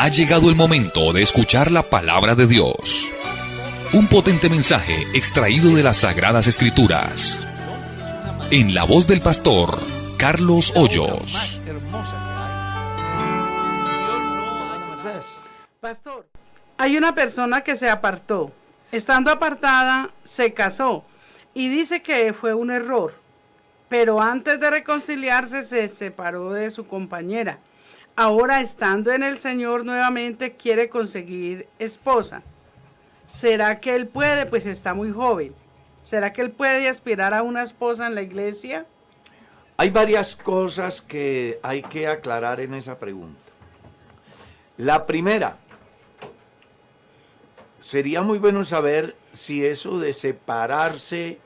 Ha llegado el momento de escuchar la palabra de Dios. Un potente mensaje extraído de las Sagradas Escrituras. En la voz del pastor Carlos Hoyos. Pastor, hay una persona que se apartó. Estando apartada, se casó y dice que fue un error. Pero antes de reconciliarse, se separó de su compañera. Ahora, estando en el Señor nuevamente, quiere conseguir esposa. ¿Será que él puede? Pues está muy joven. ¿Será que él puede aspirar a una esposa en la iglesia? Hay varias cosas que hay que aclarar en esa pregunta. La primera, sería muy bueno saber si eso de separarse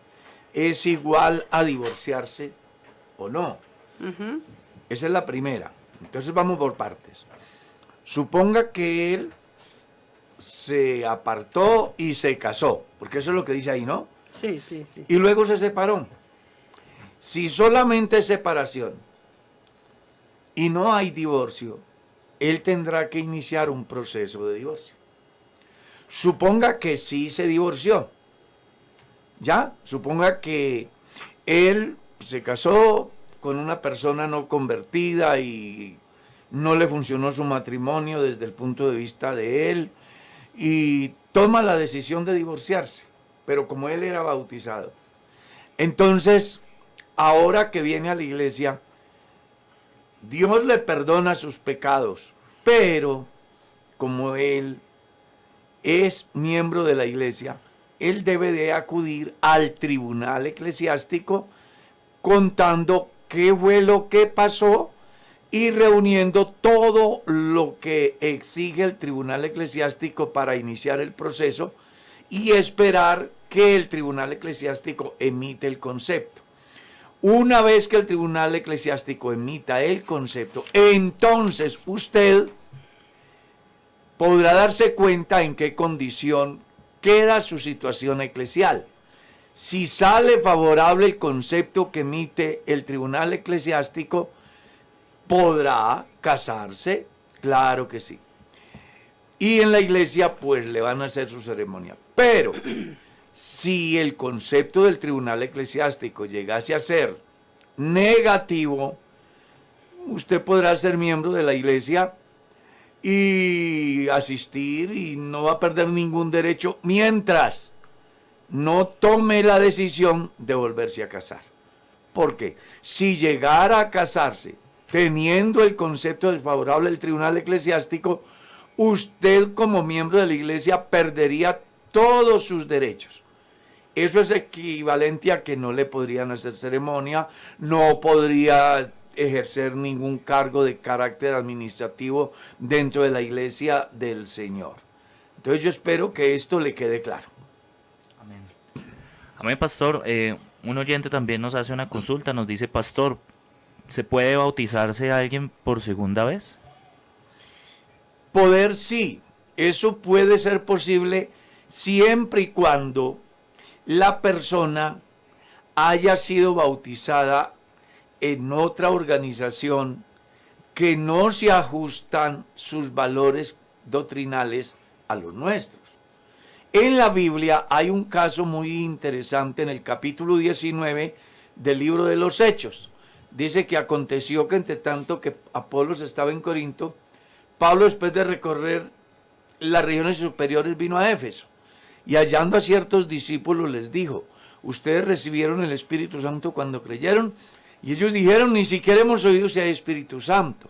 es igual a divorciarse o no. Esa es la primera. Entonces vamos por partes. Suponga que él se apartó y se casó, porque eso es lo que dice ahí, ¿no? Sí. Y luego se separó. Si solamente es separación y no hay divorcio, él tendrá que iniciar un proceso de divorcio. Suponga que sí se divorció. ¿Ya? Suponga que él se casó con una persona no convertida y no le funcionó su matrimonio desde el punto de vista de él y toma la decisión de divorciarse, pero como él era bautizado. Entonces, ahora que viene a la iglesia, Dios le perdona sus pecados, pero como él es miembro de la iglesia, él debe de acudir al tribunal eclesiástico contando qué fue lo que pasó y reuniendo todo lo que exige el tribunal eclesiástico para iniciar el proceso y esperar que el tribunal eclesiástico emite el concepto. Una vez que el tribunal eclesiástico emita el concepto, entonces usted podrá darse cuenta en qué condición queda su situación eclesial. Si sale favorable el concepto que emite el tribunal eclesiástico, ¿podrá casarse? Claro que sí. Y en la iglesia, pues, le van a hacer su ceremonia. Pero, si el concepto del tribunal eclesiástico llegase a ser negativo, usted podrá ser miembro de la iglesia y asistir y no va a perder ningún derecho mientras no tome la decisión de volverse a casar. Porque si llegara a casarse teniendo el concepto desfavorable del tribunal eclesiástico, usted como miembro de la iglesia perdería todos sus derechos. Eso es equivalente a que no le podrían hacer ceremonia, no podría ejercer ningún cargo de carácter administrativo dentro de la iglesia del Señor. Entonces yo espero que esto le quede claro. Amén, pastor. Un oyente también nos hace una consulta, nos dice, pastor, ¿se puede bautizarse a alguien por segunda vez? Poder sí, eso puede ser posible siempre y cuando la persona haya sido bautizada en otra organización que no se ajustan sus valores doctrinales a los nuestros. En la Biblia hay un caso muy interesante en el capítulo 19 del libro de los Hechos. Dice que aconteció que entre tanto que Apolos estaba en Corinto, Pablo, después de recorrer las regiones superiores, vino a Éfeso y hallando a ciertos discípulos les dijo: ustedes recibieron el Espíritu Santo cuando creyeron. Y ellos dijeron: ni siquiera hemos oído si hay Espíritu Santo.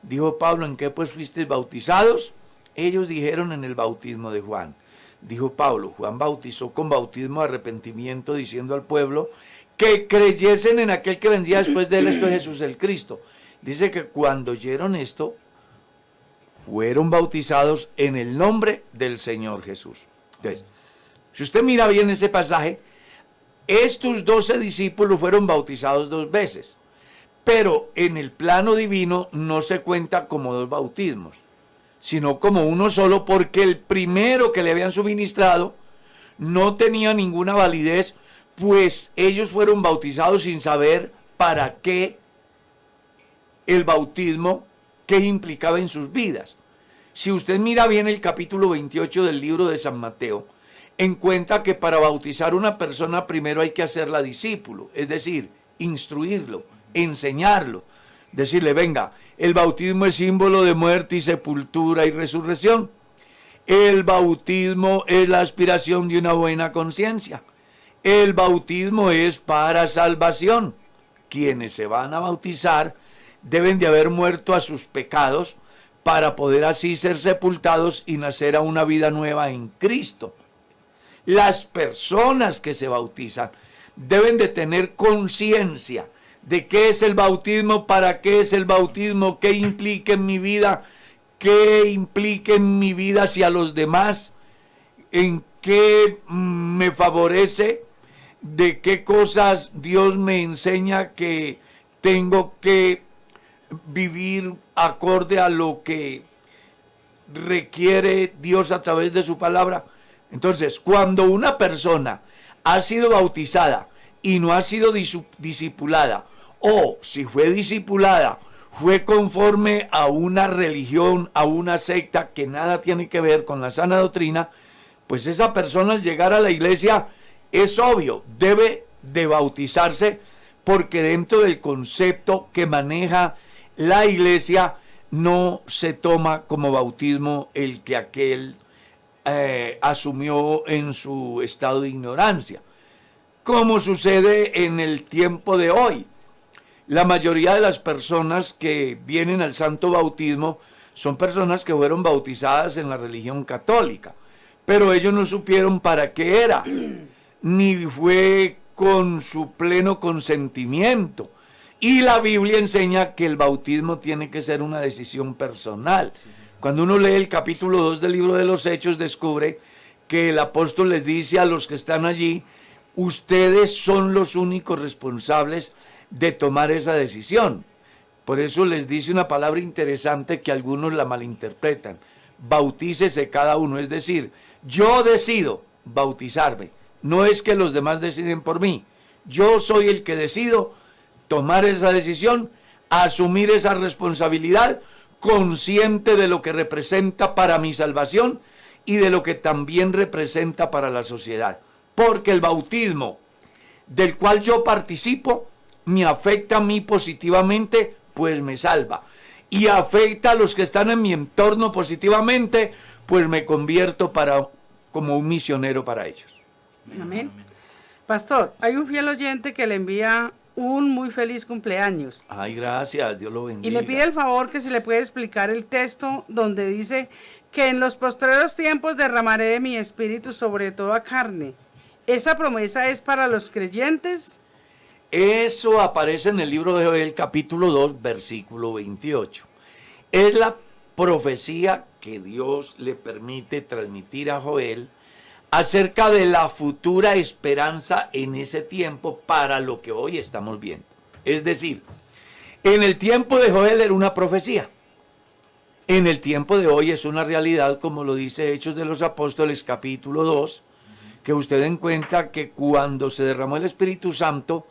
Dijo Pablo: ¿en qué pues fuisteis bautizados? Ellos dijeron: en el bautismo de Juan. Dijo Pablo: Juan bautizó con bautismo de arrepentimiento, diciendo al pueblo que creyesen en aquel que vendría después de él, esto es Jesús el Cristo. Dice que cuando oyeron esto, fueron bautizados en el nombre del Señor Jesús. Entonces, si usted mira bien ese pasaje, estos 12 discípulos fueron bautizados 2 veces, pero en el plano divino no se cuenta como 2 bautismos, sino como uno solo, porque el primero que le habían suministrado no tenía ninguna validez, pues ellos fueron bautizados sin saber para qué el bautismo, qué implicaba en sus vidas. Si usted mira bien el capítulo 28 del libro de San Mateo, encuentra que para bautizar una persona primero hay que hacerla discípulo, es decir, instruirlo, enseñarlo, decirle, venga, el bautismo es símbolo de muerte y sepultura y resurrección. El bautismo es la aspiración de una buena conciencia. El bautismo es para salvación. Quienes se van a bautizar deben de haber muerto a sus pecados para poder así ser sepultados y nacer a una vida nueva en Cristo. Las personas que se bautizan deben de tener conciencia de qué es el bautismo, para qué es el bautismo, qué implica en mi vida, qué implica en mi vida hacia los demás, en qué me favorece, de qué cosas Dios me enseña que tengo que vivir acorde a lo que requiere Dios a través de su palabra. Entonces, cuando una persona ha sido bautizada y no ha sido discipulada, o si fue discipulada, fue conforme a una religión, a una secta que nada tiene que ver con la sana doctrina, pues esa persona al llegar a la iglesia, es obvio, debe de bautizarse, porque dentro del concepto que maneja la iglesia no se toma como bautismo el que aquel asumió en su estado de ignorancia, como sucede en el tiempo de hoy. La mayoría de las personas que vienen al santo bautismo son personas que fueron bautizadas en la religión católica, pero ellos no supieron para qué era, ni fue con su pleno consentimiento. Y la Biblia enseña que el bautismo tiene que ser una decisión personal. Cuando uno lee el capítulo 2 del libro de los Hechos, descubre que el apóstol les dice a los que están allí, ustedes son los únicos responsables de tomar esa decisión. Por eso les dice una palabra interesante que algunos la malinterpretan: bautícese cada uno, es decir, yo decido bautizarme, no es que los demás deciden por mí, yo soy el que decido tomar esa decisión, asumir esa responsabilidad, consciente de lo que representa para mi salvación y de lo que también representa para la sociedad, porque el bautismo del cual yo participo me afecta a mí positivamente, pues me salva, y afecta a los que están en mi entorno positivamente, pues me convierto como un misionero para ellos. Amén. Pastor, hay un fiel oyente que le envía un muy feliz cumpleaños. Ay, gracias, Dios lo bendiga. Y le pide el favor que si le puede explicar el texto donde dice que en los postreros tiempos derramaré de mi espíritu sobre toda carne. ¿Esa promesa es para los creyentes? Eso aparece en el libro de Joel, capítulo 2, versículo 28. Es la profecía que Dios le permite transmitir a Joel acerca de la futura esperanza en ese tiempo para lo que hoy estamos viendo. Es decir, en el tiempo de Joel era una profecía. En el tiempo de hoy es una realidad, como lo dice Hechos de los Apóstoles, capítulo 2, que usted encuentra que cuando se derramó el Espíritu Santo,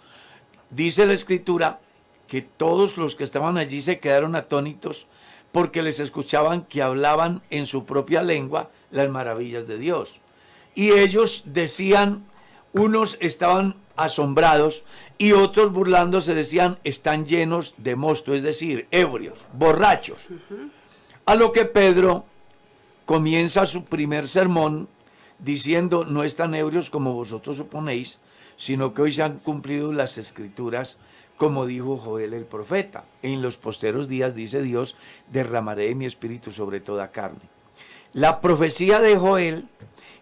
dice la Escritura que todos los que estaban allí se quedaron atónitos porque les escuchaban que hablaban en su propia lengua las maravillas de Dios. Y ellos decían, unos estaban asombrados y otros burlándose decían, están llenos de mosto, es decir, ebrios, borrachos. A lo que Pedro comienza su primer sermón diciendo, no están ebrios como vosotros suponéis, sino que hoy se han cumplido las escrituras, como dijo Joel el profeta. En los posteros días, dice Dios, derramaré de mi espíritu sobre toda carne. La profecía de Joel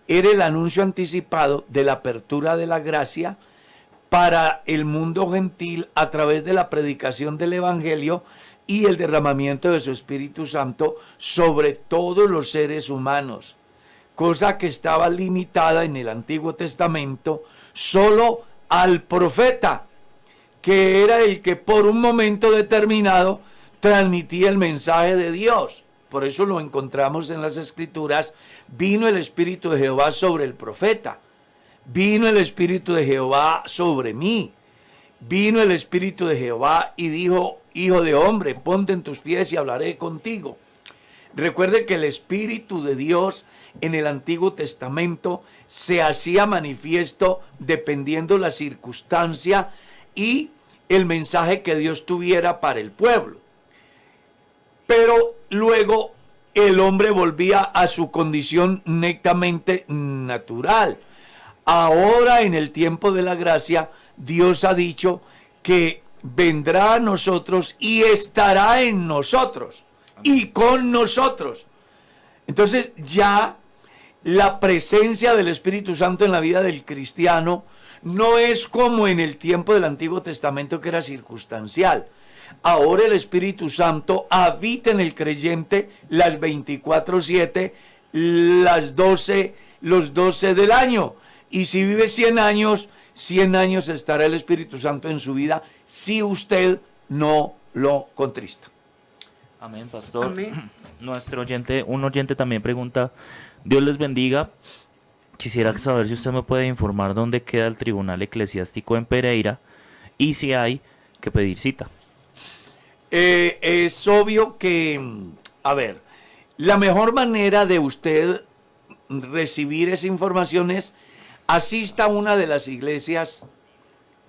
era el anuncio anticipado de la apertura de la gracia para el mundo gentil a través de la predicación del Evangelio y el derramamiento de su Espíritu Santo sobre todos los seres humanos, cosa que estaba limitada en el Antiguo Testamento solo al profeta, que era el que por un momento determinado transmitía el mensaje de Dios. Por eso lo encontramos en las Escrituras, vino el Espíritu de Jehová sobre el profeta, vino el Espíritu de Jehová sobre mí, vino el Espíritu de Jehová y dijo, hijo de hombre, ponte en tus pies y hablaré contigo. Recuerde que el Espíritu de Dios en el Antiguo Testamento se hacía manifiesto dependiendo la circunstancia y el mensaje que Dios tuviera para el pueblo. Pero luego el hombre volvía a su condición netamente natural. Ahora, en el tiempo de la gracia, Dios ha dicho que vendrá a nosotros y estará en nosotros y con nosotros. Entonces ya la presencia del Espíritu Santo en la vida del cristiano no es como en el tiempo del Antiguo Testamento, que era circunstancial. Ahora el Espíritu Santo habita en el creyente las 24/7, los 12 del año. Y si vive 100 años, 100 años estará el Espíritu Santo en su vida si usted no lo contrista. Amén, pastor. Amén. Un oyente también pregunta, Dios les bendiga. Quisiera saber si usted me puede informar dónde queda el Tribunal Eclesiástico en Pereira y si hay que pedir cita. Es obvio que, a ver, la mejor manera de usted recibir esa información es asista a una de las iglesias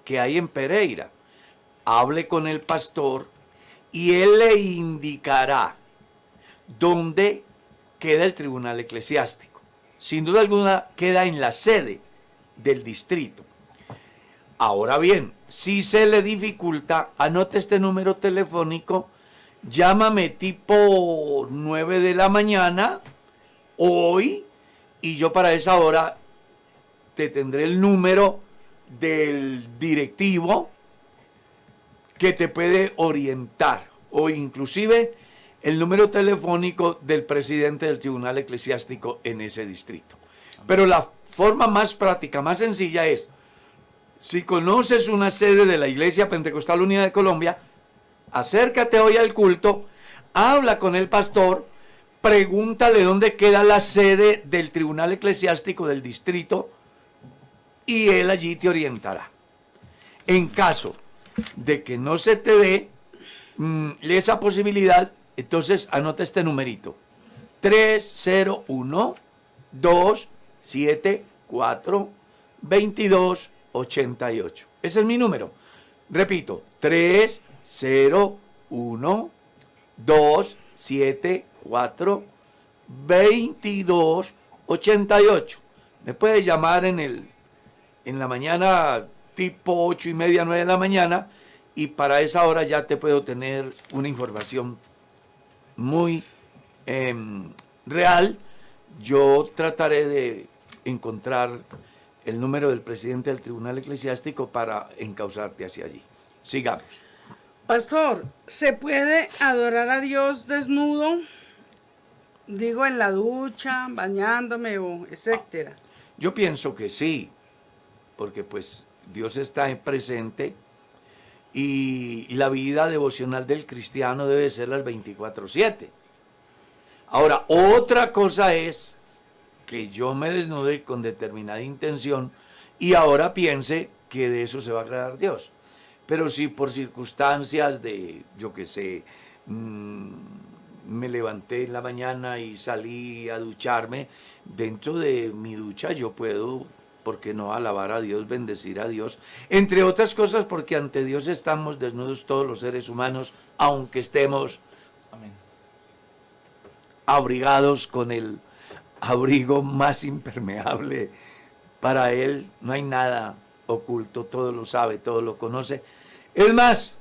que hay en Pereira, hable con el pastor y él le indicará dónde queda el Tribunal Eclesiástico. Sin duda alguna queda en la sede del distrito. Ahora bien, si se le dificulta, anote este número telefónico, llámame tipo 9 de la mañana hoy y yo para esa hora te tendré el número del directivo que te puede orientar, o inclusive el número telefónico del presidente del Tribunal Eclesiástico en ese distrito. Pero la forma más práctica, más sencilla es, si conoces una sede de la Iglesia Pentecostal Unida de Colombia, acércate hoy al culto, habla con el pastor, pregúntale dónde queda la sede del Tribunal Eclesiástico del distrito y él allí te orientará. En caso de que no se te dé esa posibilidad, entonces anota este numerito: 301-274-2288. Ese es mi número. Repito, 301-274-2288. Me puedes llamar en la mañana tipo 8:30, 9 de la mañana, y para esa hora ya te puedo tener una información muy real. Yo trataré de encontrar el número del presidente del Tribunal Eclesiástico para encauzarte hacia allí. Sigamos. Pastor, ¿se puede adorar a Dios desnudo? Digo, en la ducha, bañándome o etcétera. Yo pienso que sí, porque pues Dios está presente y la vida devocional del cristiano debe ser las 24/7. Ahora, otra cosa es que yo me desnude con determinada intención y ahora piense que de eso se va a agradar Dios. Pero si por circunstancias de, yo qué sé, me levanté en la mañana y salí a ducharme, dentro de mi ducha yo puedo, ¿por qué no alabar a Dios, bendecir a Dios? Entre otras cosas porque ante Dios estamos desnudos todos los seres humanos, aunque estemos Amén. abrigados con el abrigo más impermeable. Para Él no hay nada oculto, todo lo sabe, todo lo conoce. Es más,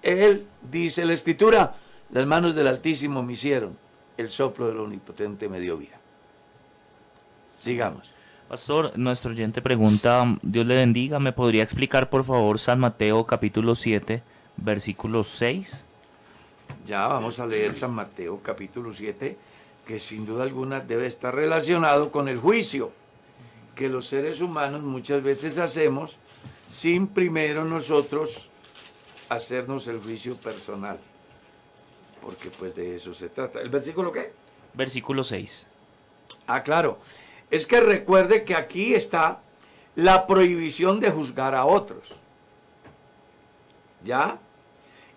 Él dice la Escritura, las manos del Altísimo me hicieron, el soplo del Omnipotente me dio vida. Sigamos. Pastor, nuestro oyente pregunta, Dios le bendiga, ¿me podría explicar por favor San Mateo capítulo 7, versículo 6? Ya vamos a leer San Mateo capítulo 7, que sin duda alguna debe estar relacionado con el juicio que los seres humanos muchas veces hacemos sin primero nosotros hacernos el juicio personal. Porque pues de eso se trata. ¿El versículo qué? Versículo 6. Ah, claro. Es que recuerde que aquí está la prohibición de juzgar a otros. ¿Ya?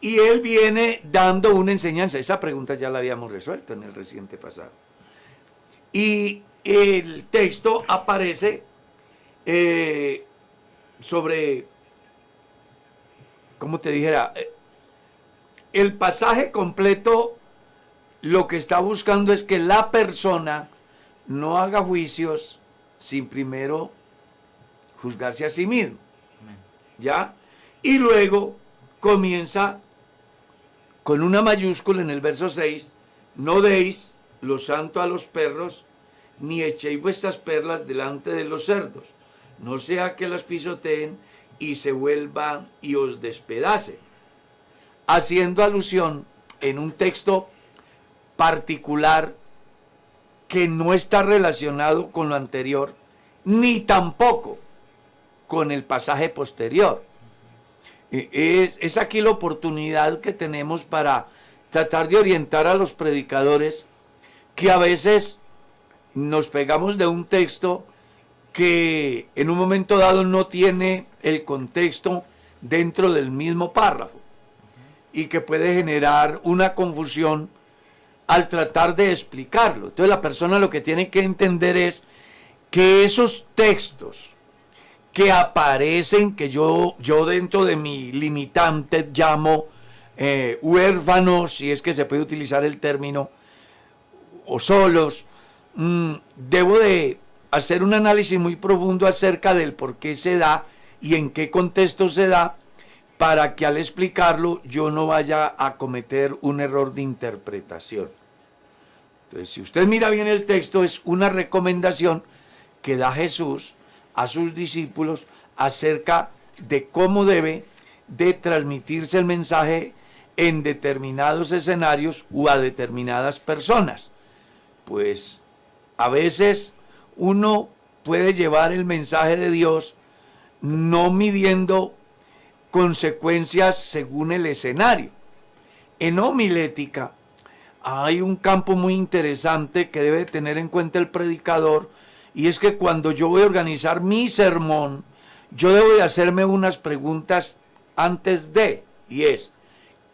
y él viene dando una enseñanza. Esa pregunta ya la habíamos resuelto en el reciente pasado. Y el texto aparece sobre, como te dijera, el pasaje completo lo que está buscando es que la persona no haga juicios sin primero juzgarse a sí mismo. ¿Ya? Y luego comienza con una mayúscula en el verso 6, no deis lo santo a los perros, ni echéis vuestras perlas delante de los cerdos, no sea que las pisoteen y se vuelvan y os despedacen. Haciendo alusión en un texto particular que no está relacionado con lo anterior, ni tampoco con el pasaje posterior. Es aquí la oportunidad que tenemos para tratar de orientar a los predicadores, que a veces nos pegamos de un texto que en un momento dado no tiene el contexto dentro del mismo párrafo y que puede generar una confusión al tratar de explicarlo. Entonces la persona lo que tiene que entender es que esos textos que aparecen, que yo dentro de mi limitante llamo huérfanos, si es que se puede utilizar el término, o solos, debo de hacer un análisis muy profundo acerca del por qué se da y en qué contexto se da, para que al explicarlo yo no vaya a cometer un error de interpretación. Entonces, si usted mira bien el texto, es una recomendación que da Jesús a sus discípulos acerca de cómo debe de transmitirse el mensaje en determinados escenarios o a determinadas personas. Pues a veces uno puede llevar el mensaje de Dios no midiendo consecuencias según el escenario. En homilética hay un campo muy interesante que debe tener en cuenta el predicador, y es que cuando yo voy a organizar mi sermón, yo debo de hacerme unas preguntas antes de, y es,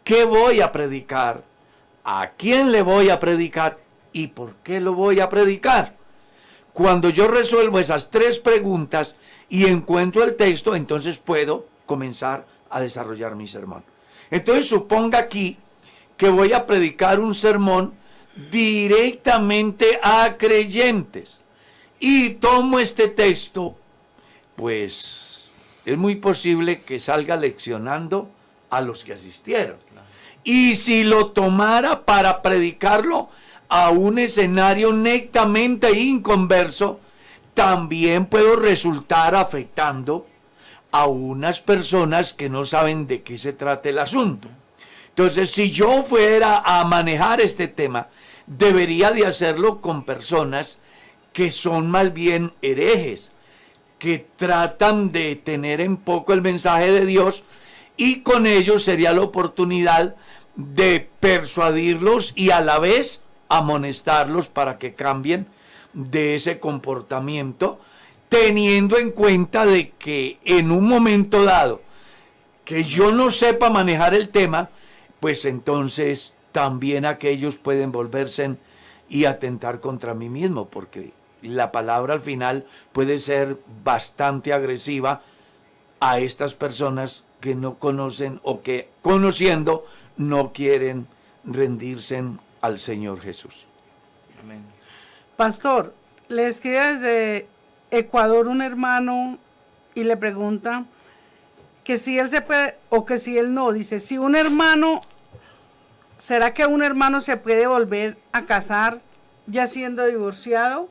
¿qué voy a predicar? ¿A quién le voy a predicar? ¿Y por qué lo voy a predicar? Cuando yo resuelvo esas tres preguntas y encuentro el texto, entonces puedo comenzar a desarrollar mi sermón. Entonces suponga aquí que voy a predicar un sermón directamente a creyentes y tomo este texto, pues es muy posible que salga leccionando a los que asistieron. Y si lo tomara para predicarlo a un escenario netamente inconverso, también puedo resultar afectando a unas personas que no saben de qué se trata el asunto. Entonces, si yo fuera a manejar este tema, debería de hacerlo con personas que son más bien herejes, que tratan de tener en poco el mensaje de Dios, y con ellos sería la oportunidad de persuadirlos y a la vez amonestarlos para que cambien de ese comportamiento, teniendo en cuenta de que en un momento dado que yo no sepa manejar el tema, pues entonces también aquellos pueden volverse y atentar contra mí mismo, porque la palabra al final puede ser bastante agresiva a estas personas que no conocen o que conociendo no quieren rendirse al Señor Jesús. Amén. Pastor, le escribe desde Ecuador un hermano y le pregunta que si él se puede o que si él no. Dice, si un hermano, ¿será que un hermano se puede volver a casar ya siendo divorciado?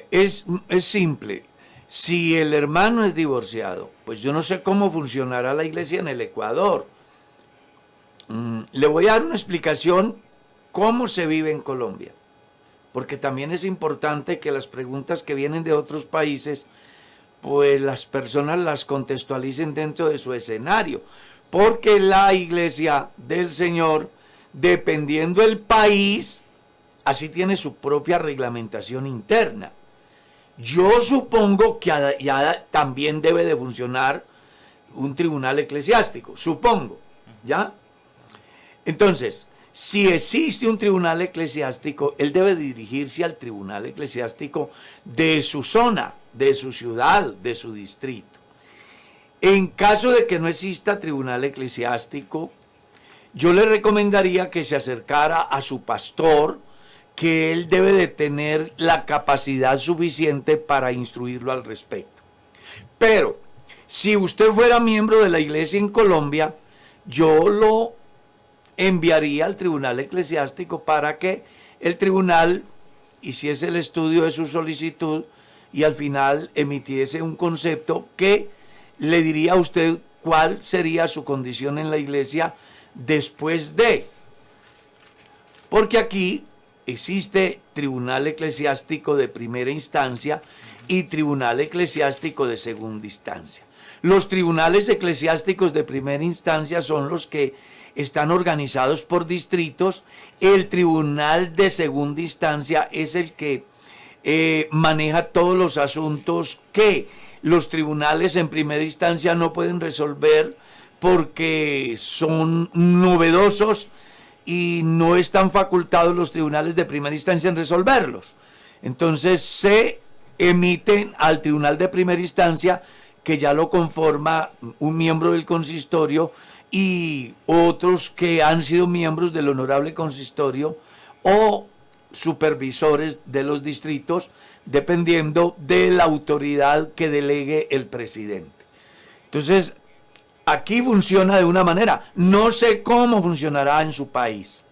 Es simple. Si el hermano es divorciado, pues yo no sé cómo funcionará la iglesia en el Ecuador. Le voy a dar una explicación cómo se vive en Colombia, porque también es importante que las preguntas que vienen de otros países, pues las personas las contextualicen dentro de su escenario, porque la iglesia del Señor, dependiendo del país, así tiene su propia reglamentación interna. Yo supongo que ya también debe de funcionar un tribunal eclesiástico, supongo. ¿Ya? Entonces, si existe un tribunal eclesiástico, él debe dirigirse al tribunal eclesiástico de su zona, de su ciudad, de su distrito. En caso de que no exista tribunal eclesiástico, yo le recomendaría que se acercara a su pastor, que él debe de tener la capacidad suficiente para instruirlo al respecto. Pero, si usted fuera miembro de la iglesia en Colombia, yo lo enviaría al tribunal eclesiástico para que el tribunal hiciese el estudio de su solicitud y al final emitiese un concepto que le diría a usted cuál sería su condición en la iglesia después de. Porque aquí existe tribunal eclesiástico de primera instancia y tribunal eclesiástico de segunda instancia. Los tribunales eclesiásticos de primera instancia son los que están organizados por distritos. El tribunal de segunda instancia es el que maneja todos los asuntos que los tribunales en primera instancia no pueden resolver porque son novedosos y no están facultados los tribunales de primera instancia en resolverlos. Entonces se emiten al tribunal de primera instancia, que ya lo conforma un miembro del consistorio y otros que han sido miembros del honorable consistorio o supervisores de los distritos, dependiendo de la autoridad que delegue el presidente. Entonces, aquí funciona de una manera. No sé cómo funcionará en su país.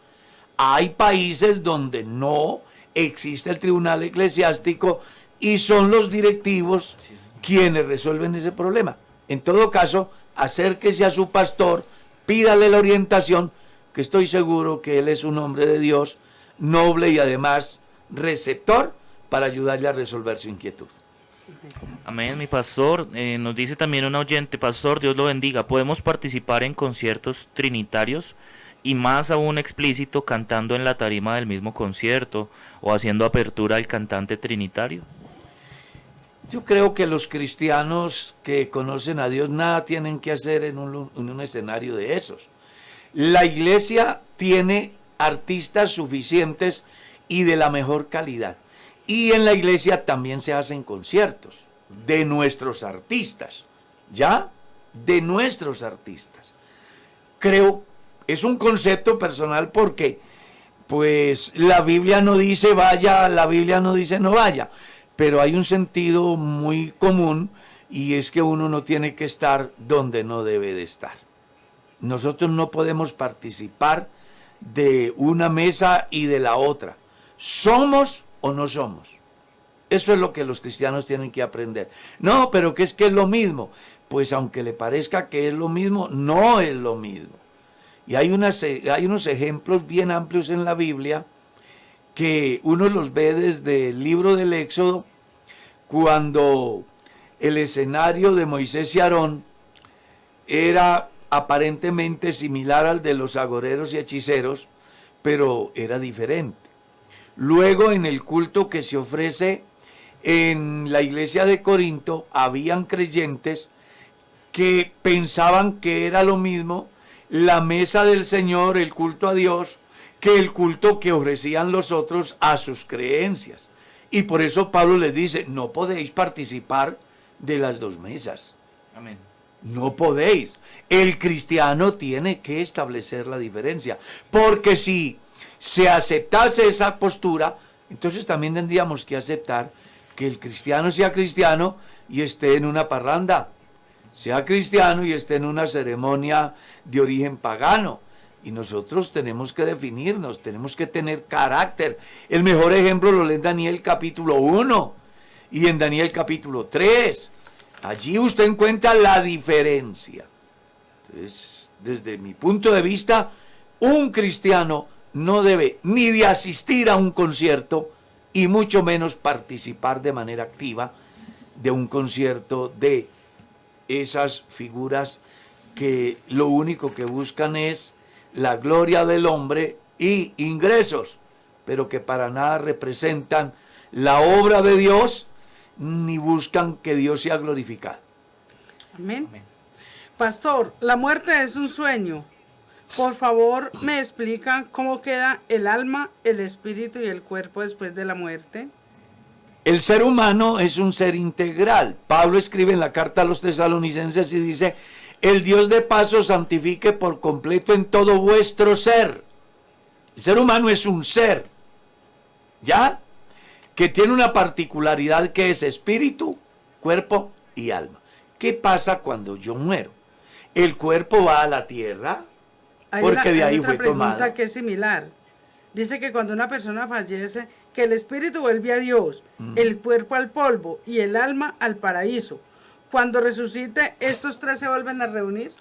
Hay países donde no existe el tribunal eclesiástico y son los directivos quienes resuelven ese problema. En todo caso, acérquese a su pastor, pídale la orientación, que estoy seguro que él es un hombre de Dios, noble y además receptor para ayudarle a resolver su inquietud. Amén, mi pastor. Nos dice también un oyente: pastor, Dios lo bendiga. ¿Podemos participar en conciertos trinitarios y más aún explícito cantando en la tarima del mismo concierto o haciendo apertura al cantante trinitario? Yo creo que los cristianos que conocen a Dios nada tienen que hacer en un escenario de esos. La iglesia tiene artistas suficientes y de la mejor calidad. Y en la iglesia también se hacen conciertos de nuestros artistas, ¿ya? De nuestros artistas. Creo, es un concepto personal porque, pues, la Biblia no dice vaya, la Biblia no dice no vaya, pero hay un sentido muy común y es que uno no tiene que estar donde no debe de estar. Nosotros no podemos participar de una mesa y de la otra. ¿Somos o no somos? Eso es lo que los cristianos tienen que aprender. No, pero que es lo mismo. Pues aunque le parezca que es lo mismo, no es lo mismo. Y hay unos ejemplos bien amplios en la Biblia que uno los ve desde el libro del Éxodo, cuando el escenario de Moisés y Aarón era aparentemente similar al de los agoreros y hechiceros, pero era diferente. Luego, en el culto que se ofrece en la iglesia de Corinto, habían creyentes que pensaban que era lo mismo la mesa del Señor, el culto a Dios, que el culto que ofrecían los otros a sus creencias. Y por eso Pablo les dice: no podéis participar de las dos mesas. Amén. No podéis. El cristiano tiene que establecer la diferencia, porque si se aceptase esa postura, entonces también tendríamos que aceptar que el cristiano sea cristiano y esté en una parranda, sea cristiano y esté en una ceremonia de origen pagano. Y nosotros tenemos que definirnos, tenemos que tener carácter. El mejor ejemplo lo lee en Daniel capítulo 1 y en Daniel capítulo 3. Allí usted encuentra la diferencia. Entonces, desde mi punto de vista, un cristiano no debe ni de asistir a un concierto y mucho menos participar de manera activa de un concierto de esas figuras que lo único que buscan es la gloria del hombre y ingresos, pero que para nada representan la obra de Dios ni buscan que Dios sea glorificado. Amén. Pastor, la muerte es un sueño. Por favor, ¿me explican cómo queda el alma, el espíritu y el cuerpo después de la muerte? El ser humano es un ser integral. Pablo escribe en la carta a los tesalonicenses y dice, el Dios de paz os santifique por completo en todo vuestro ser. El ser humano es un ser, ¿ya? Que tiene una particularidad que es espíritu, cuerpo y alma. ¿Qué pasa cuando yo muero? El cuerpo va a la tierra, porque de ahí fue tomado. Hay otra pregunta que es similar. Dice que cuando una persona fallece, que el espíritu vuelve a Dios, el cuerpo al polvo y el alma al paraíso. Cuando resucite, ¿estos tres se vuelven a reunir?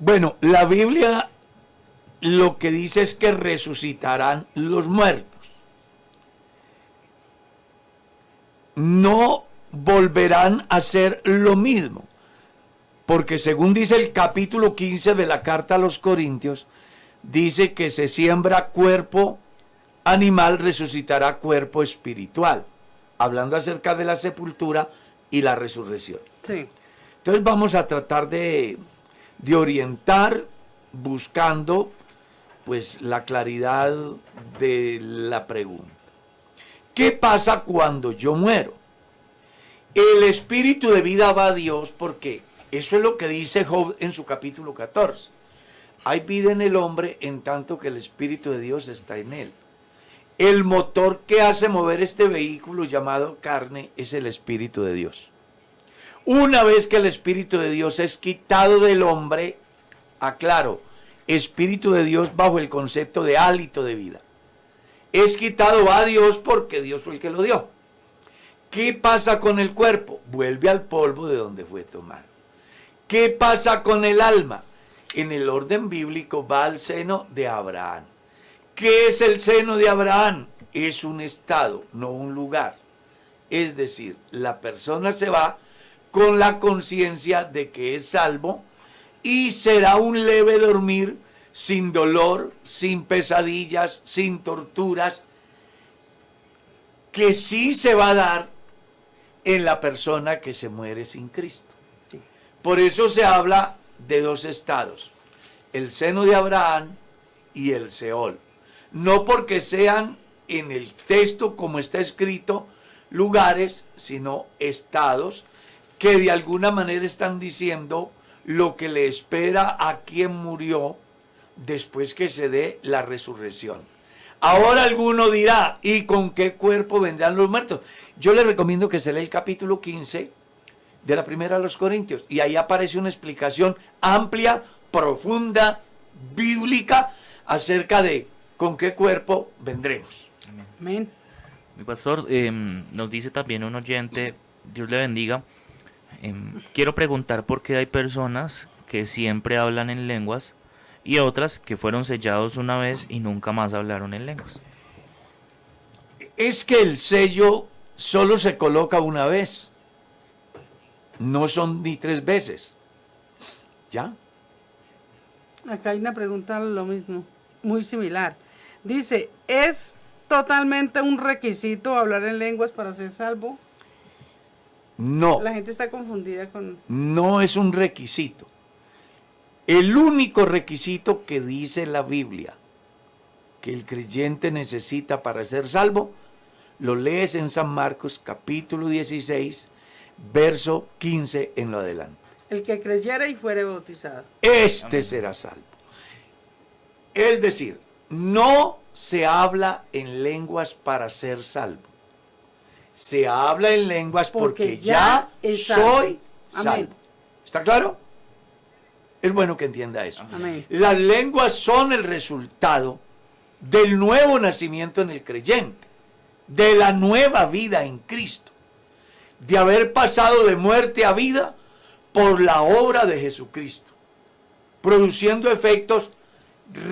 Bueno, la Biblia lo que dice es que resucitarán los muertos. No volverán a ser lo mismo, porque según dice el capítulo 15 de la carta a los Corintios, dice que se siembra cuerpo animal, resucitará cuerpo espiritual, hablando acerca de la sepultura y la resurrección. Sí. Entonces vamos a tratar de orientar buscando pues la claridad de la pregunta. ¿Qué pasa cuando yo muero? El espíritu de vida va a Dios, porque eso es lo que dice Job en su capítulo 14. Hay vida en el hombre en tanto que el espíritu de Dios está en él. El motor que hace mover este vehículo llamado carne es el espíritu de Dios. Una vez que el espíritu de Dios es quitado del hombre, aclaro, espíritu de Dios bajo el concepto de hálito de vida. Es quitado a Dios porque Dios fue el que lo dio. ¿Qué pasa con el cuerpo? Vuelve al polvo de donde fue tomado. ¿Qué pasa con el alma? En el orden bíblico va al seno de Abraham. ¿Qué es el seno de Abraham? Es un estado, no un lugar. Es decir, la persona se va con la conciencia de que es salvo y será un leve dormir sin dolor, sin pesadillas, sin torturas, que sí se va a dar en la persona que se muere sin Cristo. Por eso se habla de dos estados, el seno de Abraham y el Seol. No porque sean en el texto como está escrito lugares, sino estados que de alguna manera están diciendo lo que le espera a quien murió después que se dé la resurrección. Ahora alguno dirá, ¿y con qué cuerpo vendrán los muertos? Yo le recomiendo que se lea el capítulo 15 de la primera a los Corintios, y ahí aparece una explicación amplia, profunda, bíblica, acerca de con qué cuerpo vendremos. Amén. Mi pastor, nos dice también un oyente, Dios le bendiga, quiero preguntar por qué hay personas que siempre hablan en lenguas y otras que fueron sellados una vez y nunca más hablaron en lenguas. Es que el sello solo se coloca una vez, no son ni 3 veces. ¿Ya? Acá hay una pregunta lo mismo, muy similar. Dice, ¿es totalmente un requisito hablar en lenguas para ser salvo? No. La gente está confundida con... No es un requisito. El único requisito que dice la Biblia que el creyente necesita para ser salvo, lo lees en San Marcos capítulo 16, verso 15 en lo adelante. El que creyera y fuere bautizado. Este será salvo. Es decir, no se habla en lenguas para ser salvo. Se habla en lenguas porque ya soy salvo. Amén. ¿Está claro? Es bueno que entienda eso. Amén. Las lenguas son el resultado del nuevo nacimiento en el creyente, de la nueva vida en Cristo, de haber pasado de muerte a vida por la obra de Jesucristo, produciendo efectos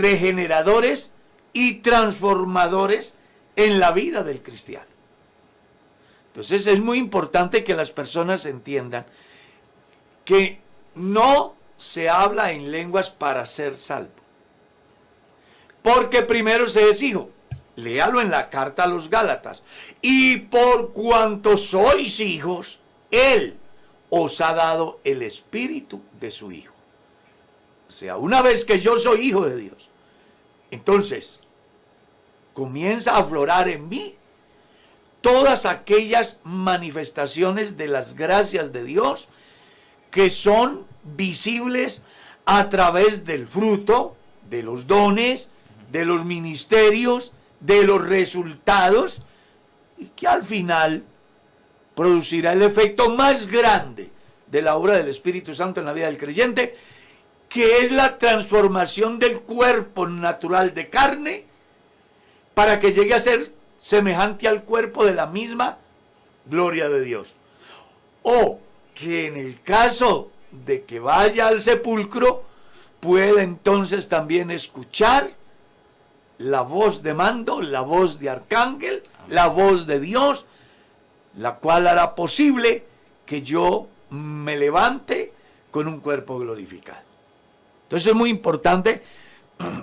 regeneradores y transformadores en la vida del cristiano. Entonces es muy importante que las personas entiendan que no se habla en lenguas para ser salvo. Porque primero se es hijo. Léalo en la carta a los Gálatas. Y por cuanto sois hijos, Él os ha dado el espíritu de su Hijo. sea, una vez que yo soy hijo de Dios, entonces comienza a aflorar en mí todas aquellas manifestaciones de las gracias de Dios que son visibles a través del fruto, de los dones, de los ministerios, de los resultados, y que al final producirá el efecto más grande de la obra del Espíritu Santo en la vida del creyente, que es la transformación del cuerpo natural de carne para que llegue a ser semejante al cuerpo de la misma gloria de Dios. O que en el caso de que vaya al sepulcro, pueda entonces también escuchar la voz de mando, la voz de arcángel, la voz de Dios, la cual hará posible que yo me levante con un cuerpo glorificado. Entonces es muy importante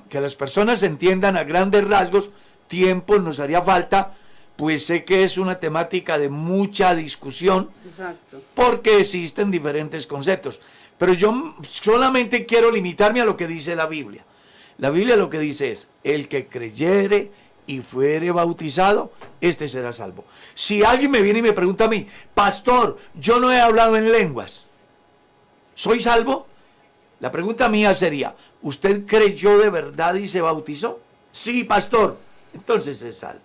que las personas entiendan a grandes rasgos. Tiempo nos haría falta, pues sé que es una temática de mucha discusión. Exacto. Porque existen diferentes conceptos. Pero yo solamente quiero limitarme a lo que dice la Biblia. La Biblia lo que dice es: el que creyere y fuere bautizado, este será salvo. Si alguien me viene y me pregunta a mí: pastor, yo no he hablado en lenguas, ¿soy salvo? La pregunta mía sería: ¿usted creyó de verdad y se bautizó? Sí, pastor, entonces es salvo.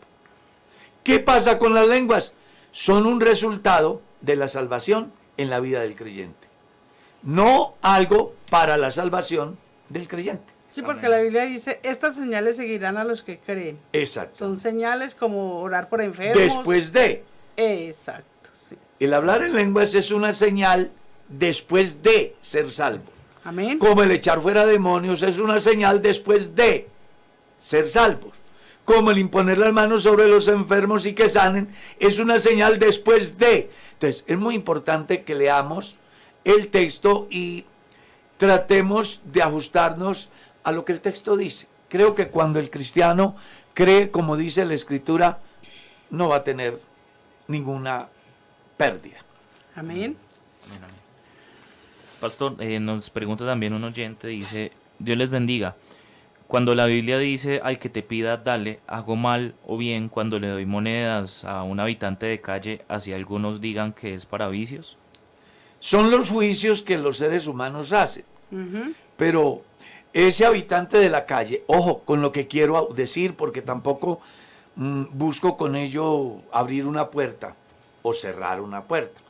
¿Qué pasa con las lenguas? Son un resultado de la salvación en la vida del creyente, no algo para la salvación del creyente. Sí, porque la Biblia dice, estas señales seguirán a los que creen. Exacto. Son señales como orar por enfermos. Después de. Exacto, sí. El hablar en lenguas es una señal después de ser salvo. Amén. Como el echar fuera demonios es una señal después de ser salvos. Como el imponer las manos sobre los enfermos y que sanen es una señal después de. Entonces, es muy importante que leamos el texto y tratemos de ajustarnos a lo que el texto dice. Creo que cuando el cristiano cree como dice la Escritura, no va a tener ninguna pérdida. Amén. Pastor, nos pregunta también un oyente, dice: Dios les bendiga. Cuando la Biblia dice al que te pida, dale, hago mal o bien cuando le doy monedas a un habitante de calle, así algunos digan que es para vicios. Son los juicios que los seres humanos hacen. Ujú. Pero ese habitante de la calle, ojo con lo que quiero decir, porque tampoco busco con ello abrir una puerta o cerrar una puerta.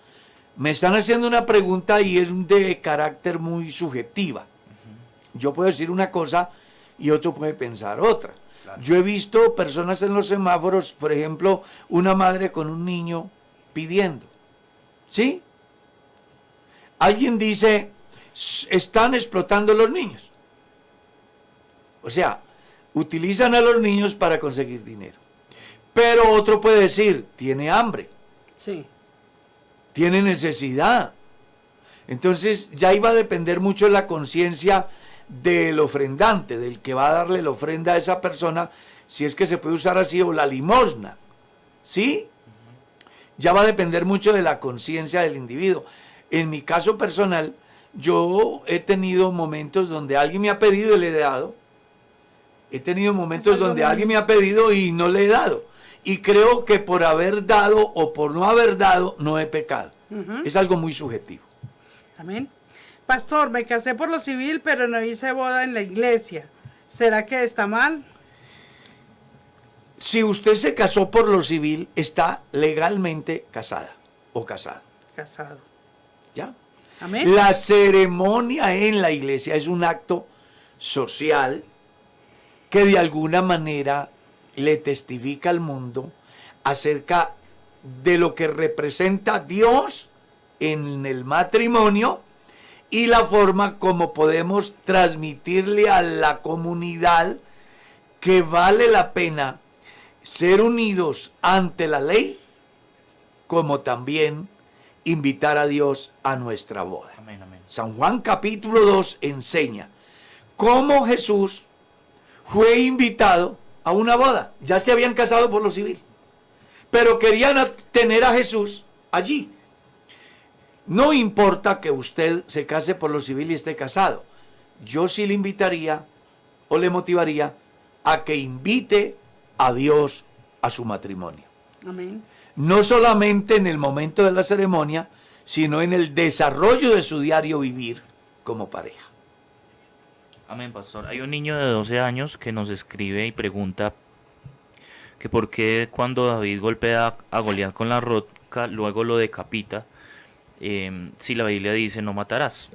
Me están haciendo una pregunta y es de carácter muy subjetiva. Yo puedo decir una cosa y otro puede pensar otra. Claro. Yo he visto personas en los semáforos, por ejemplo, una madre con un niño pidiendo. ¿Sí? Alguien dice, están explotando los niños. O sea, utilizan a los niños para conseguir dinero. Pero otro puede decir, tiene hambre. Sí. Tiene necesidad. Entonces ya iba a depender mucho de la conciencia del ofrendante, del que va a darle la ofrenda a esa persona, si es que se puede usar así, o la limosna. ¿Sí? Ya va a depender mucho de la conciencia del individuo. En mi caso personal, yo he tenido momentos donde alguien me ha pedido y le he dado. He tenido momentos donde alguien me ha pedido y no le he dado. Y creo que por haber dado o por no haber dado, no he pecado. Es algo muy subjetivo. Amén. Pastor, me casé por lo civil, pero no hice boda en la iglesia. ¿Será que está mal? Si usted se casó por lo civil, está legalmente casada o casado. Casado. ¿Ya? Amén. La ceremonia en la iglesia es un acto social que de alguna manera le testifica al mundo acerca de lo que representa Dios en el matrimonio y la forma como podemos transmitirle a la comunidad que vale la pena ser unidos ante la ley, como también invitar a Dios a nuestra boda. Amén, amén. San Juan capítulo 2 enseña cómo Jesús fue invitado a una boda. Ya se habían casado por lo civil, pero querían tener a Jesús allí. No importa que usted se case por lo civil y esté casado. yo sí le invitaría o le motivaría a que invite a Dios a su matrimonio. Amén. No solamente en el momento de la ceremonia, sino en el desarrollo de su diario vivir como pareja. Amén, pastor. Hay un niño de 12 años que nos escribe y pregunta que por qué cuando David golpea a Goliat con la roca, luego lo decapita, si la Biblia dice no matarás.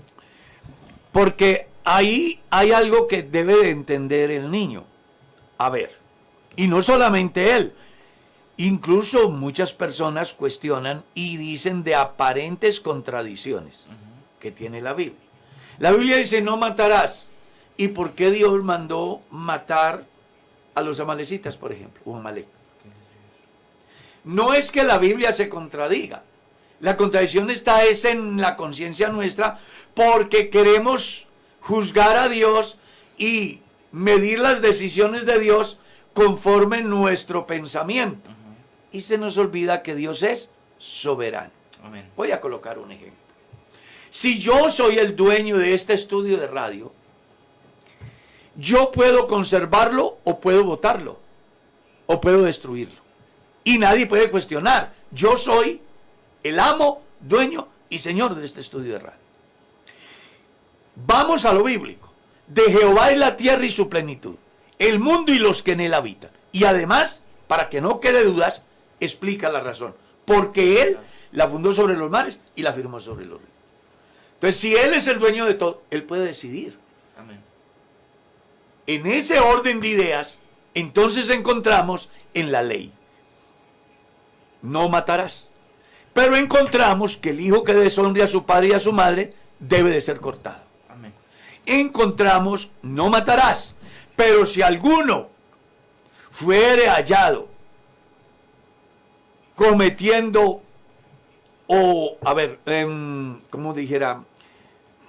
Porque ahí hay algo que debe de entender el niño. A ver, y no solamente él, incluso muchas personas cuestionan y dicen de aparentes contradicciones que tiene la Biblia. La Biblia dice no matarás. ¿Y por qué Dios mandó matar a los amalecitas, por ejemplo, o Amalek? No es que la Biblia se contradiga. La contradicción está es en la conciencia nuestra, porque queremos juzgar a Dios y medir las decisiones de Dios conforme nuestro pensamiento. Y se nos olvida que Dios es soberano. Amén. Voy a colocar un ejemplo. Si yo soy el dueño de este estudio de radio, yo puedo conservarlo o puedo botarlo o puedo destruirlo. Y nadie puede cuestionar. Yo soy el amo, dueño y señor de este estudio de radio. Vamos a lo bíblico. De Jehová es la tierra y su plenitud, el mundo y los que en él habitan. Y además, para que no quede dudas, explica la razón. Porque él la fundó sobre los mares y la firmó sobre los ríos. Entonces, si él es el dueño de todo, él puede decidir. Amén. En ese orden de ideas, entonces encontramos en la ley: no matarás. Pero encontramos que el hijo que deshonre a su padre y a su madre debe de ser cortado. Amén. Encontramos no matarás. Pero si alguno fuere hallado cometiendo o, como dijera,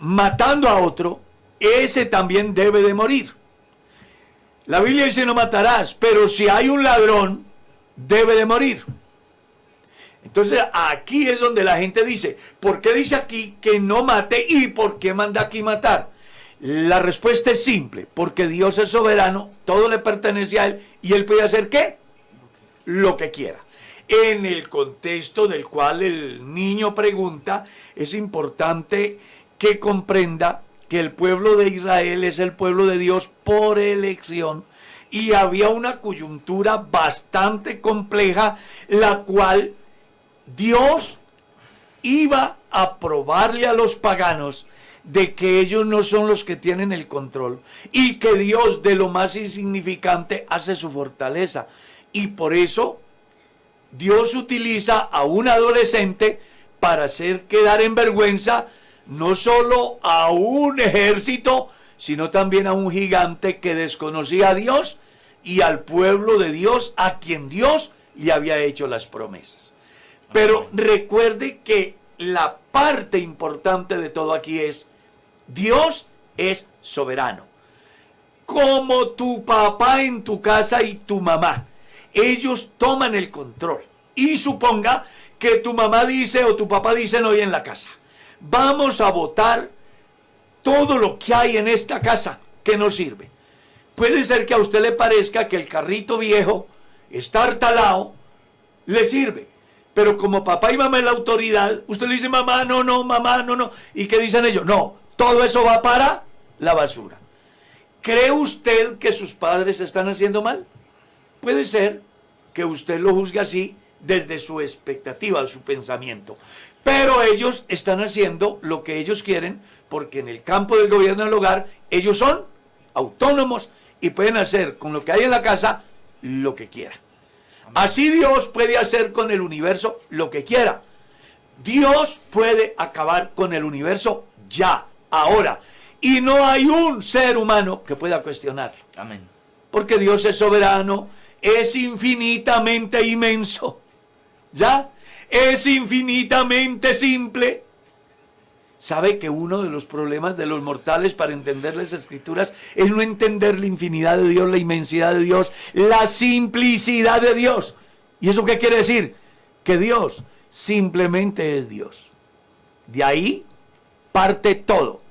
matando a otro, ese también debe de morir. La Biblia dice no matarás, pero si hay un ladrón, debe de morir. Entonces aquí es donde la gente dice, ¿por qué dice aquí que no mate y por qué manda aquí matar? La respuesta es simple, porque Dios es soberano, todo le pertenece a Él y Él puede hacer ¿qué? Lo que quiera. En el contexto del cual el niño pregunta, es importante que comprenda que el pueblo de Israel es el pueblo de Dios por elección, y había una coyuntura bastante compleja, la cual Dios iba a probarle a los paganos de que ellos no son los que tienen el control y que Dios de lo más insignificante hace su fortaleza. Y por eso Dios utiliza a un adolescente para hacer quedar en vergüenza no solo a un ejército, sino también a un gigante que desconocía a Dios y al pueblo de Dios, a quien Dios le había hecho las promesas. Pero recuerde que la parte importante de todo aquí es: Dios es soberano. Como tu papá en tu casa y tu mamá, ellos toman el control. Y suponga que tu mamá dice o tu papá dicen hoy en la casa: vamos a botar todo lo que hay en esta casa que no sirve. Puede ser que a usted le parezca que el carrito viejo está hartalado, le sirve. Pero como papá y mamá es la autoridad, usted le dice: mamá, no, no, mamá, no, no. ¿Y qué dicen ellos? No, todo eso va para la basura. ¿Cree usted que sus padres están haciendo mal? Puede ser que usted lo juzgue así desde su expectativa, su pensamiento. Pero ellos están haciendo lo que ellos quieren, porque en el campo del gobierno del hogar ellos son autónomos y pueden hacer con lo que hay en la casa lo que quieran. Así Dios puede hacer con el universo lo que quiera. Dios puede acabar con el universo ya, ahora. Y no hay un ser humano que pueda cuestionarlo. Amén. Porque Dios es soberano, es infinitamente inmenso. ¿Ya? Es infinitamente simple. ¿Sabe que uno de los problemas de los mortales para entender las escrituras es no entender la infinidad de Dios, la inmensidad de Dios, la simplicidad de Dios? ¿Y eso qué quiere decir? Que Dios simplemente es Dios. De ahí parte todo.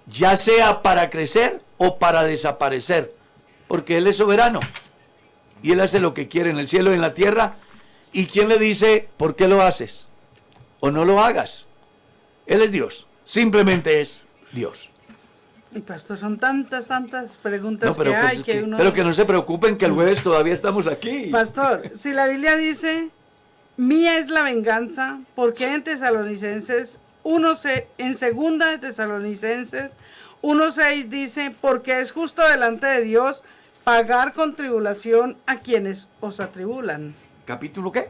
ya sea para crecer o para desaparecer, porque Él es soberano y Él hace lo que quiere en el cielo y en la tierra. ¿Y quién le dice por qué lo haces o no lo hagas? Él es Dios, simplemente es Dios. Y pastor, son tantas preguntas No, pero, que pues hay es que uno... pero que no se preocupen, que el jueves todavía estamos aquí. Pastor, si la Biblia dice, mía es la venganza, ¿por qué en Tesalonicenses en segunda de Tesalonicenses 1:6 dice, porque es justo delante de Dios pagar con tribulación a quienes os atribulan? ¿Capítulo qué?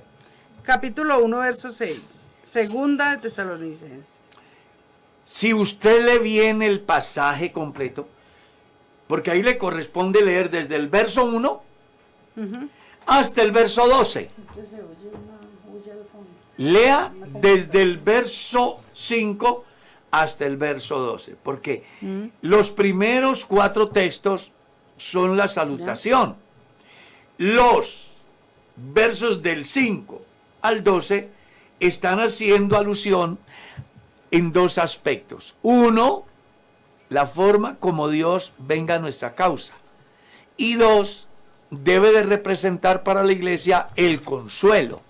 Capítulo 1, verso 6. Segunda de Tesalonicenses. Si usted lee bien el pasaje completo, porque ahí le corresponde leer desde el verso 1 hasta el verso 12. Lea desde el verso 5 hasta el verso 12, porque los primeros 4 textos son la salutación. Los versos del 5 al 12 están haciendo alusión en 2 aspectos. Uno, la forma como Dios venga a nuestra causa. Y 2, debe de representar para la iglesia el consuelo,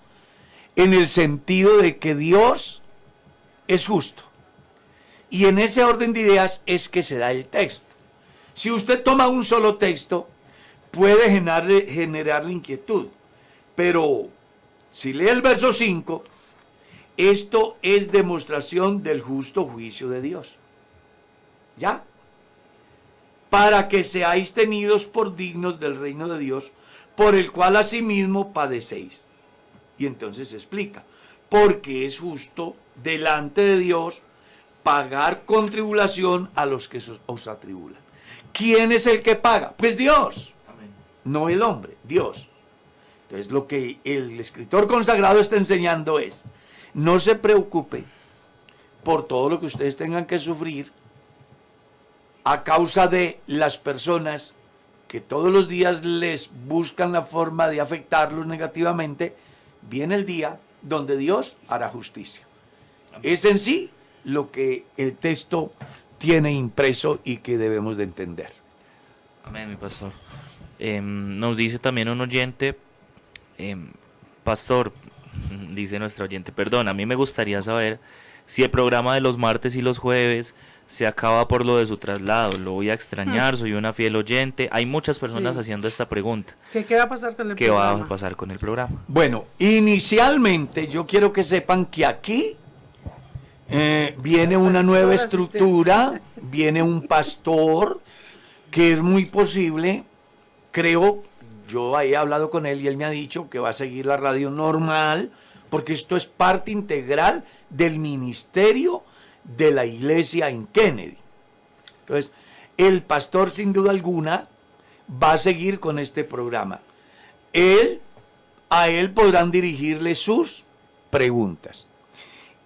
en el sentido de que Dios es justo. Y en ese orden de ideas es que se da el texto. Si usted toma un solo texto, puede generarle inquietud. Pero si lee el verso 5, esto es demostración del justo juicio de Dios. ¿Ya? Para que seáis tenidos por dignos del reino de Dios, por el cual asimismo padecéis. Y entonces explica, porque es justo delante de Dios pagar con tribulación a los que os atribulan. ¿Quién es el que paga? Pues Dios. Amén. No el hombre, Dios. Entonces lo que el escritor consagrado está enseñando es, no se preocupe por todo lo que ustedes tengan que sufrir a causa de las personas que todos los días les buscan la forma de afectarlos negativamente. Viene el día donde Dios hará justicia. Es en sí lo que el texto tiene impreso y que debemos de entender. Amén, mi pastor. Nos dice también un oyente, pastor, dice nuestro oyente, perdón, a mí me gustaría saber si el programa de los martes y los jueves se acaba por lo de su traslado. Lo voy a extrañar, soy una fiel oyente. Hay muchas personas haciendo esta pregunta. ¿Qué va a pasar con el programa? ¿Qué va a pasar con el programa? Bueno, inicialmente yo quiero que sepan que aquí viene una nueva estructura, viene un pastor que es muy posible, creo, yo he hablado con él y él me ha dicho que va a seguir la radio normal, porque esto es parte integral del ministerio de la iglesia en Kennedy. Entonces, el pastor sin duda alguna va a seguir con este programa. A él podrán dirigirle sus preguntas.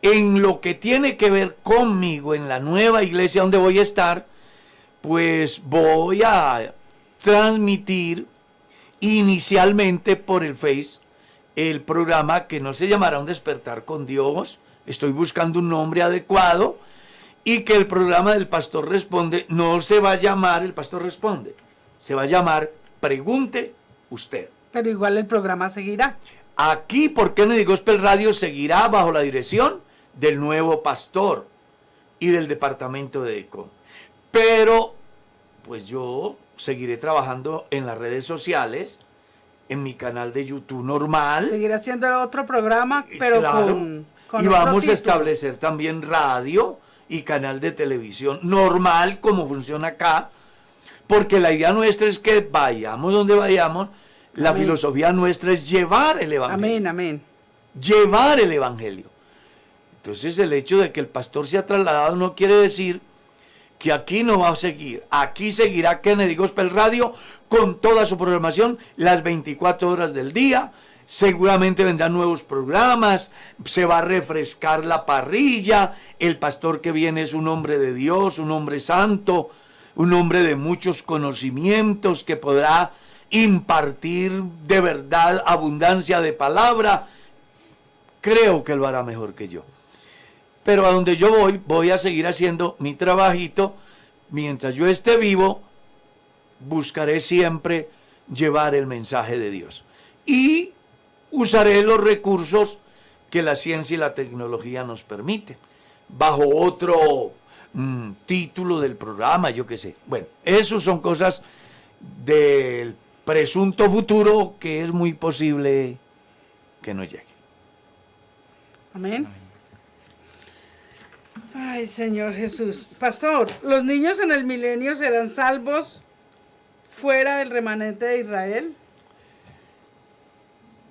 En lo que tiene que ver conmigo, en la nueva iglesia donde voy a estar, pues voy a transmitir inicialmente por el Face el programa que no se llamará Un Despertar con Dios. Estoy buscando un nombre adecuado, y que el programa del Pastor Responde no se va a llamar El Pastor Responde, se va a llamar Pregunte Usted. Pero igual el programa seguirá. Aquí, por Kennedy Gospel Radio, seguirá bajo la dirección del nuevo pastor y del departamento de ECO. Pero, pues yo seguiré trabajando en las redes sociales, en mi canal de YouTube normal. Seguirá haciendo otro programa, pero claro, con y otro vamos título. a establecer también radio y canal de televisión normal, como funciona acá, porque la idea nuestra es que vayamos donde vayamos, la Amén. filosofía nuestra es llevar el evangelio. Amén, amén. Llevar el evangelio. Entonces el hecho de que el pastor se ha trasladado no quiere decir que aquí no va a seguir. Aquí seguirá Kennedy Gospel Radio con toda su programación las 24 horas del día. Seguramente vendrán nuevos programas, se va a refrescar la parrilla. El pastor que viene es un hombre de Dios, un hombre santo, un hombre de muchos conocimientos que podrá impartir de verdad abundancia de palabra. Creo que lo hará mejor que yo. Pero a donde yo voy a seguir haciendo mi trabajito, mientras yo esté vivo, buscaré siempre llevar el mensaje de Dios. Y usaré los recursos que la ciencia y la tecnología nos permiten, bajo otro título del programa, yo qué sé. Bueno, eso son cosas del presunto futuro que es muy posible que no llegue. Amén. Ay, Señor Jesús. Pastor, ¿los niños en el milenio serán salvos fuera del remanente de Israel?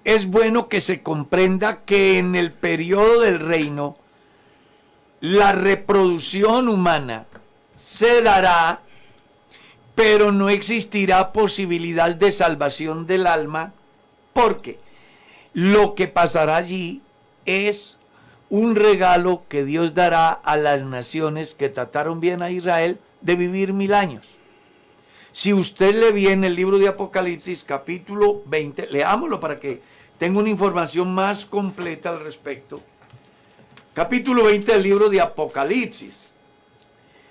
Es bueno que se comprenda que en el periodo del reino, la reproducción humana se dará, pero no existirá posibilidad de salvación del alma, porque lo que pasará allí es un regalo que Dios dará a las naciones que trataron bien a Israel de vivir 1000 años. Si usted lee bien el libro de Apocalipsis, capítulo 20, leámoslo para que tenga una información más completa al respecto. Capítulo 20 del libro de Apocalipsis.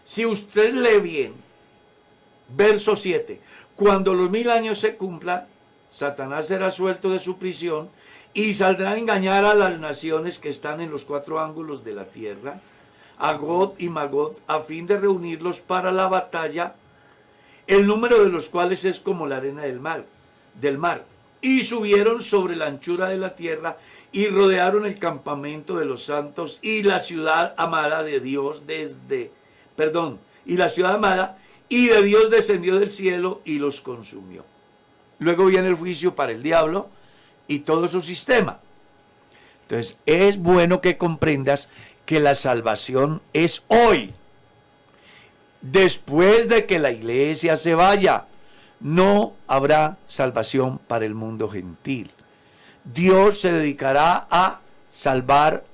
Si usted lee bien, verso 7, cuando los 1000 años se cumplan, Satanás será suelto de su prisión y saldrá a engañar a las naciones que están en los 4 ángulos de la tierra, a Gog y Magog, a fin de reunirlos para la batalla, el número de los cuales es como la arena del mar. Y subieron sobre la anchura de la tierra y rodearon el campamento de los santos y la ciudad amada de Dios y la ciudad amada y de Dios descendió del cielo y los consumió. Luego viene el juicio para el diablo y todo su sistema. Entonces es bueno que comprendas que la salvación es hoy. Después de que la iglesia se vaya, no habrá salvación para el mundo gentil. Dios se dedicará a salvar,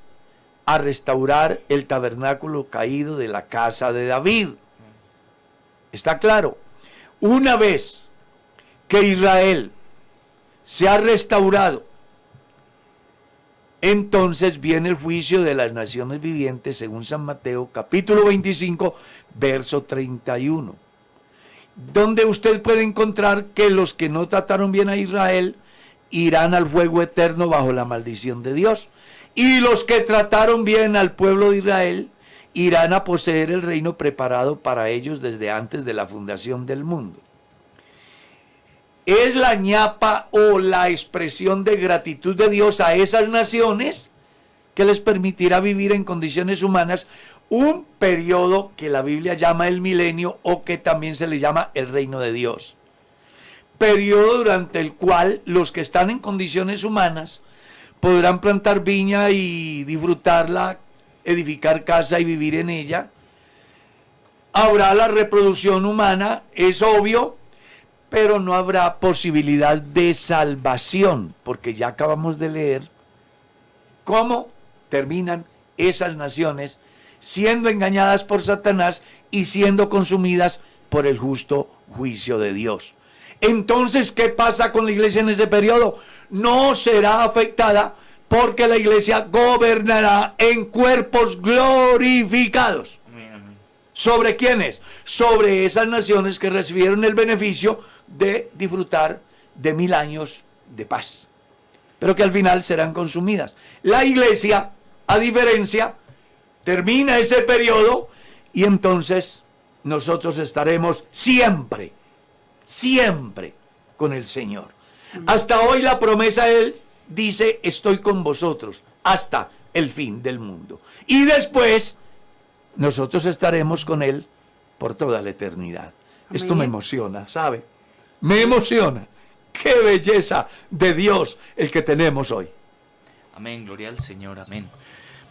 a restaurar el tabernáculo caído de la casa de David. ¿Está claro? Una vez que Israel se ha restaurado, entonces viene el juicio de las naciones vivientes según San Mateo, capítulo 25, verso 31. Donde usted puede encontrar que los que no trataron bien a Israel irán al fuego eterno bajo la maldición de Dios. Y los que trataron bien al pueblo de Israel irán a poseer el reino preparado para ellos desde antes de la fundación del mundo. Es la ñapa o la expresión de gratitud de Dios a esas naciones que les permitirá vivir en condiciones humanas un periodo que la Biblia llama el milenio o que también se le llama el reino de Dios. Periodo durante el cual los que están en condiciones humanas podrán plantar viña y disfrutarla, edificar casa y vivir en ella. Habrá la reproducción humana, es obvio, pero no habrá posibilidad de salvación, porque ya acabamos de leer cómo terminan esas naciones siendo engañadas por Satanás y siendo consumidas por el justo juicio de Dios. Entonces, ¿qué pasa con la iglesia en ese periodo? No será afectada porque la iglesia gobernará en cuerpos glorificados. ¿Sobre quiénes? Sobre esas naciones que recibieron el beneficio de disfrutar de 1000 años de paz, pero que al final serán consumidas. La iglesia, a diferencia, termina ese periodo y entonces nosotros estaremos siempre con el Señor. Hasta hoy la promesa de Él dice, estoy con vosotros hasta el fin del mundo. Y después nosotros estaremos con Él por toda la eternidad. Amén. Esto me emociona, ¿sabe? Me emociona. ¡Qué belleza de Dios el que tenemos hoy! Amén, gloria al Señor, amén.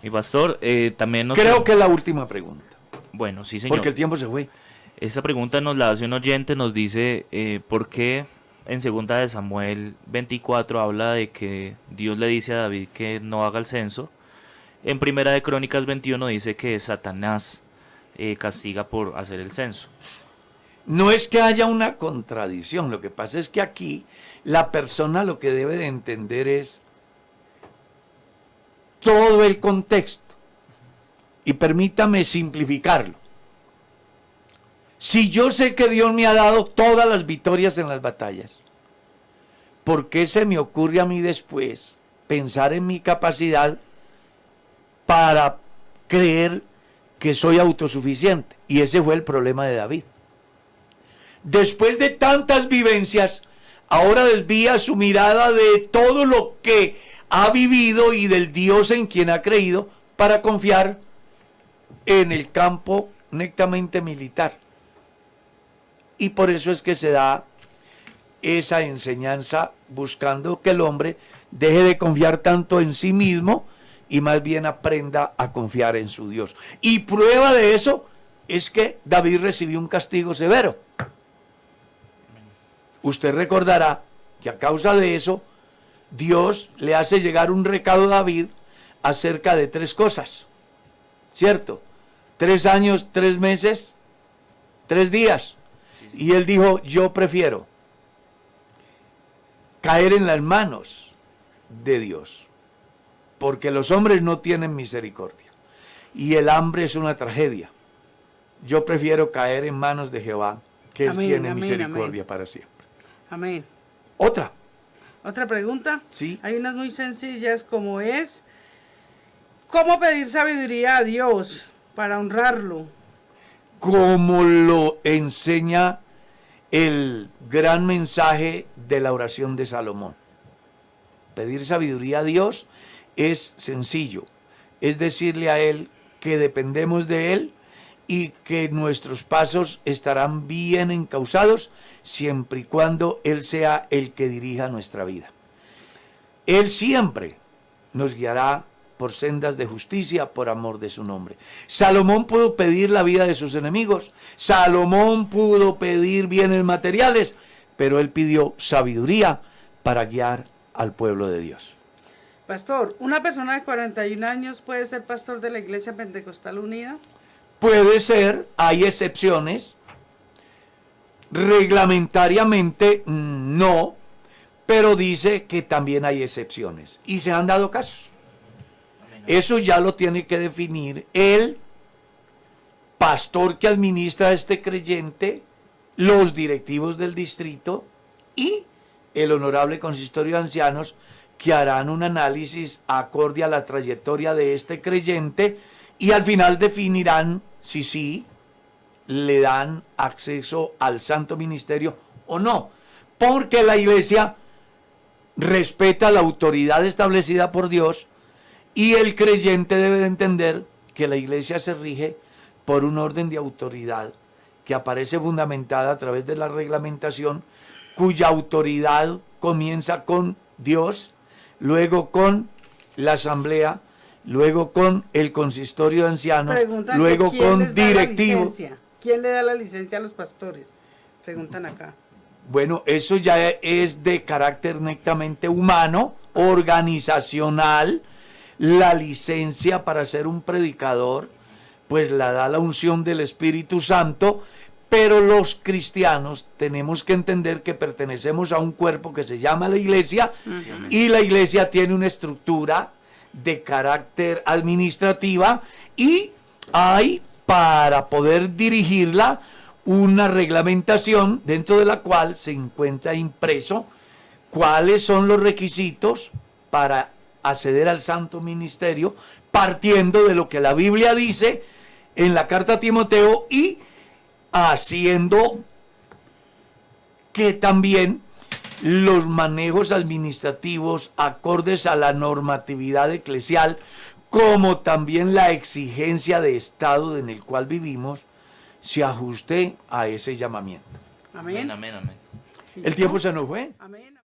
Mi pastor, también nos... Creo que es la última pregunta. Bueno, sí, señor. Porque el tiempo se fue. Esta pregunta nos la hace un oyente, nos dice, ¿por qué en 2 de Samuel 24 habla de que Dios le dice a David que no haga el censo? En 1 de Crónicas 21 dice que Satanás castiga por hacer el censo. No es que haya una contradicción, lo que pasa es que aquí la persona lo que debe de entender es todo el contexto. Y permítame simplificarlo. Si yo sé que Dios me ha dado todas las victorias en las batallas, ¿por qué se me ocurre a mí después pensar en mi capacidad para creer que soy autosuficiente? Y ese fue el problema de David. Después de tantas vivencias, ahora desvía su mirada de todo lo que ha vivido y del Dios en quien ha creído para confiar en el campo netamente militar. Y por eso es que se da esa enseñanza buscando que el hombre deje de confiar tanto en sí mismo y más bien aprenda a confiar en su Dios. Y prueba de eso es que David recibió un castigo severo. Usted recordará que a causa de eso, Dios le hace llegar un recado a David acerca de 3 cosas, ¿cierto? 3 años, 3 meses, 3 días. Y él dijo, yo prefiero caer en las manos de Dios, porque los hombres no tienen misericordia y el hambre es una tragedia. Yo prefiero caer en manos de Jehová, que Él tiene misericordia para siempre. Amén. Otra. Otra pregunta. Sí. Hay unas muy sencillas como es, ¿cómo pedir sabiduría a Dios para honrarlo? Como lo enseña el gran mensaje de la oración de Salomón. Pedir sabiduría a Dios es sencillo. Es decirle a Él que dependemos de Él y que nuestros pasos estarán bien encauzados siempre y cuando Él sea el que dirija nuestra vida. Él siempre nos guiará por sendas de justicia, por amor de su nombre. Salomón pudo pedir la vida de sus enemigos, Salomón pudo pedir bienes materiales, pero él pidió sabiduría para guiar al pueblo de Dios. Pastor, ¿una persona de 41 años puede ser pastor de la Iglesia Pentecostal Unida? Puede ser, hay excepciones, reglamentariamente no, pero dice que también hay excepciones, y se han dado casos. Eso ya lo tiene que definir el pastor que administra a este creyente, los directivos del distrito y el honorable consistorio de ancianos, que harán un análisis acorde a la trayectoria de este creyente y al final definirán si sí le dan acceso al santo ministerio o no, porque la iglesia respeta la autoridad establecida por Dios y el creyente debe de entender que la iglesia se rige por un orden de autoridad que aparece fundamentada a través de la reglamentación, cuya autoridad comienza con Dios, luego con la asamblea, luego con el consistorio de ancianos, Preguntan luego con directivo. ¿Quién le da la licencia a los pastores? Preguntan acá. Bueno, eso ya es de carácter netamente humano, organizacional. La licencia para ser un predicador, pues la da la unción del Espíritu Santo, pero los cristianos tenemos que entender que pertenecemos a un cuerpo que se llama la iglesia, y la iglesia tiene una estructura de carácter administrativa y hay, para poder dirigirla, una reglamentación dentro de la cual se encuentra impreso cuáles son los requisitos para acceder al santo ministerio, partiendo de lo que la Biblia dice en la carta a Timoteo y haciendo que también los manejos administrativos acordes a la normatividad eclesial, como también la exigencia de estado en el cual vivimos, se ajuste a ese llamamiento. Amén. Amén, amén. El tiempo se nos fue. Amén.